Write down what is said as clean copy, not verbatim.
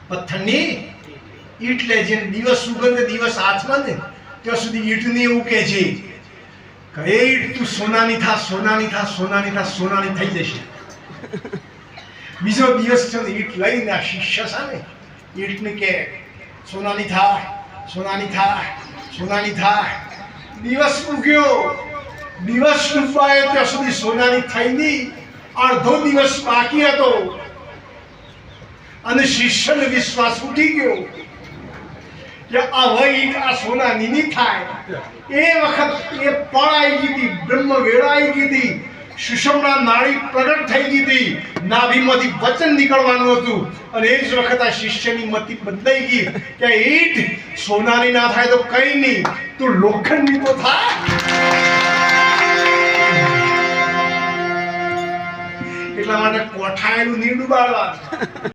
પથ્થરની ઈટ લે છે, દિવસ સુગંધ દિવસ હાથમાં ને ત્યાં સુધી ઈટની એવું કહે છે કે એ ઈટ તું સોનાની થા, સોનાની થા, સોનાની થા, સોનાની થઈ જશે. બીજો દિવસ છે ને ઈટ લઈને આ શિષ્ય સામે ઈટને કે સોનાની થા, સોનાની થા, સોનાની થા. દિવસ ઉગ્યો, દિવસ ડૂબાય ત્યાં સુધી સોનાની થઈ નહીં. અડધો દિવસ બાકી હતો અને શિષ્યને વિશ્વાસ ઉઠી ગયો કે આ ઈટ આ સોનાની નહીં થાય. એ વખત એ પળાઈ ગઈ હતી, બ્રહ્મ વેળાઈ ગઈ હતી, સુષમના નાળી પ્રગટ થઈ ગઈ હતી, નાભીમાંથી વચન નીકળવાનું હતું. અને એ જ વખત આ શિષ્યની મતિ બદલાઈ ગઈ કે ઈટ સોનાની ના થાય તો કઈ નહીં, તું લોખંડની તો થાય. એટલા માટે કોઠાયેલું નહીં ડૂબાડવા.